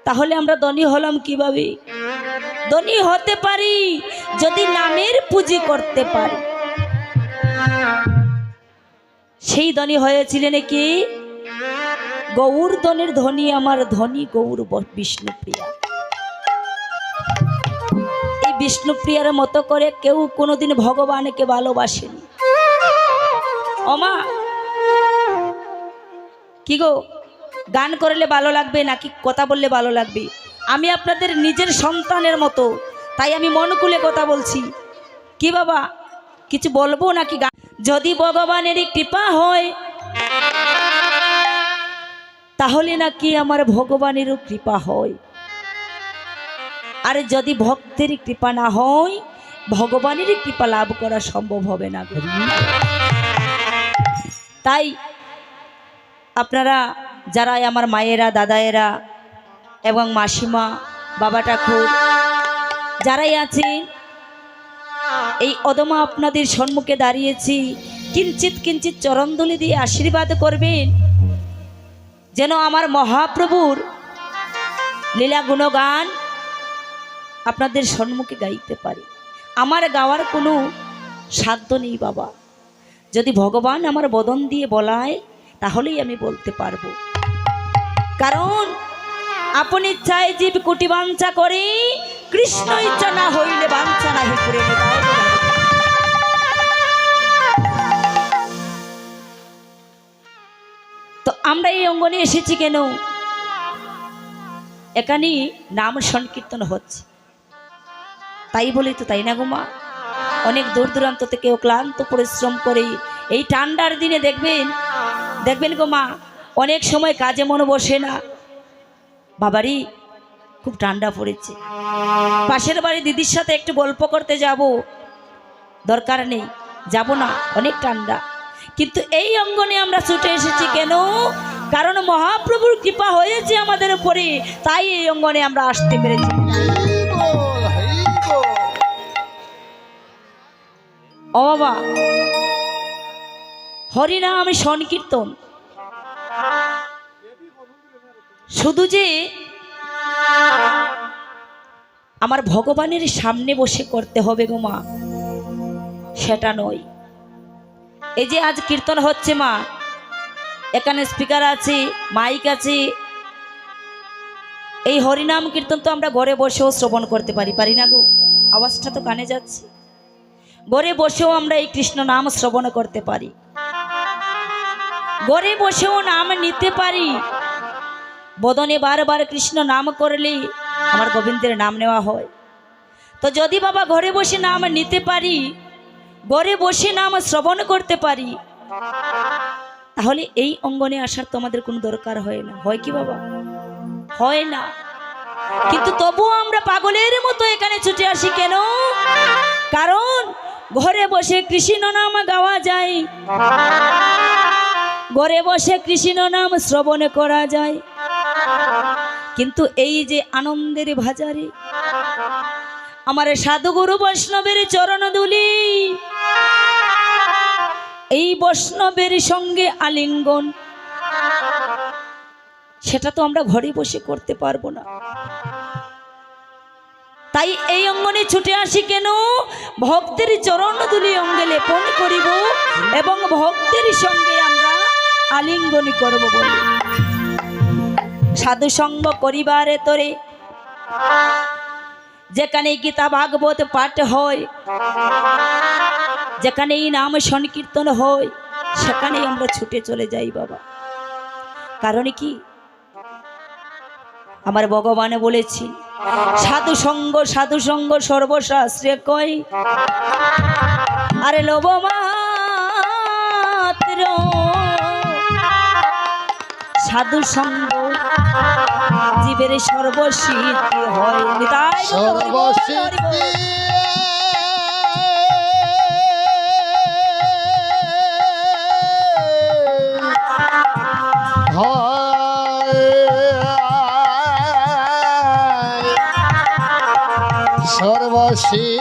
তাহলে আমরা ধনী হলাম কিভাবে? ধনী হতে পারি যদি নামের পুঁজি করতে পারি। সেই ধনী হয়েছিলেন কি? গৌর ধনের ধনী আমার ধনী গৌর বিষ্ণুপ্রিয়া। এই বিষ্ণুপ্রিয়ার মতো করে কেউ কোনোদিন ভগবানকে ভালোবাসেনি। ওমা কি গো, গান করলে ভালো লাগবে নাকি কথা বললে ভালো লাগবে? আমি আপনাদের নিজের সন্তানের মতো, তাই আমি মন খুলে কথা বলছি। কি বাবা, কিছু বলবো নাকি? যদি ভগবানেরই কৃপা হয় তাহলে নাকি আমার ভগবানেরও কৃপা হয়, আর যদি ভক্তের কৃপা না হয় ভগবানেরই কৃপা লাভ করা সম্ভব হবে না। তাই আপনারা যারা আমার মায়েরা, দাদায়েরা এবং মাসিমা, বাবা ঠাকুর যারাই আছেন, এই অদমা আপনাদের সম্মুখে দাঁড়িয়েছি, কিঞ্চিত কিঞ্চিত চরণধুলি দিয়ে আশীর্বাদ করবেন, যেন আমার মহাপ্রভুর লীলা গুণগান আপনাদের সম্মুখে গাইতে পারি। আমার গাওয়ার কোনো সাধ্য নেই বাবা, যদি ভগবান আমার বদন দিয়ে বলায় তাহলেই আমি বলতে পারবো। কারণ আপনি চাই জীব কোটি বাঞ্ছা করে, কৃষ্ণ ইচ্ছা না হইলে বাঞ্ছা নাহি করে। তো আমরা এই অঙ্গনে এসেছি কেন? এখানে নাম সংকীর্তন হচ্ছে, তাই বলি তো, তাই না গো মা? অনেক দূর দূরান্ত থেকে ক্লান্ত পরিশ্রম করে এই ঠান্ডার দিনে দেখবেন গো মা, অনেক সময় কাজে মনে বসে না। বাবারি খুব ঠান্ডা পড়েছে, পাশের বাড়ি দিদির সাথে একটু গল্প করতে যাব, দরকার নেই, যাব না, অনেক ঠান্ডা। কিন্তু এই অঙ্গনে আমরা ছুটে এসেছি কেন? কারণ মহাপ্রভুর কৃপা হয়েছে আমাদের উপরে, তাই এই অঙ্গনে আমরা আসতে পেরেছি। ও বাবা, হরিনাম সংকীর্তন শুধু যে আমার ভগবানের সামনে বসে করতে হবে গো মা, সেটা নয়। এই যে আজ কীর্তন হচ্ছে মা, এখানে স্পিকার আছে, মাইক আছে, এই হরিনাম কীর্তন তো আমরা ঘরে বসেও শ্রবণ করতে পারি না গো? আওয়াজটা তো কানে যাচ্ছে। ঘরে বসেও আমরা এই কৃষ্ণ নাম শ্রবণ করতে পারি, ঘরে বসেও নাম নিতে পারি। বদনে বারবার কৃষ্ণ নাম করলে আমার গোবিন্দের নাম নেওয়া হয়। তো যদি বাবা ঘরে বসে নাম নিতে পারি, ঘরে বসে নাম শ্রবণ করতে পারি, তাহলে এই অঙ্গনে আসার তোমাদের কোনো দরকার হয় না। হয় কি বাবা? হয় না। কিন্তু তবুও আমরা পাগলের মতো এখানে ছুটে আসি কেন? কারণ ঘরে বসে কৃষ্ণ নাম গাওয়া যায়, ঘরে বসে কৃষ্ণ নাম শ্রবণ করা যায়, কিন্তু এই যে আনন্দের বাজারে আমার সাধুগুরু বৈষ্ণবের চরণ ধুলি, এই বৈষ্ণবের সঙ্গে আলিঙ্গন, সেটা তো আমরা ঘরে বসে করতে পারবো না। তাই এই অঙ্গনে ছুটে আসি কেন? ভক্তের চরণ ধুলি অঙ্গে লেপন করিব এবং ভক্তের সঙ্গে আমরা আলিঙ্গন করব বলে। সাধু সঙ্গ করিবারে তোরে, যেখানে গীতা ভাগবত পাঠ হয়, যেখানে এই নাম সংকীর্তন হয়, সেখানেই আমরা ছুটে চলে যাই বাবা। কারণ কি? আমার ভগবানে বলেছি, সাধু সঙ্গ সর্বশাস্ত্রে কই, আরে লোভ মাত্র সাধু সঙ্গ জীবের সর্বসিদ্ধি হয়। তাই সর্বসিদ্ধি সর্বসিদ্ধি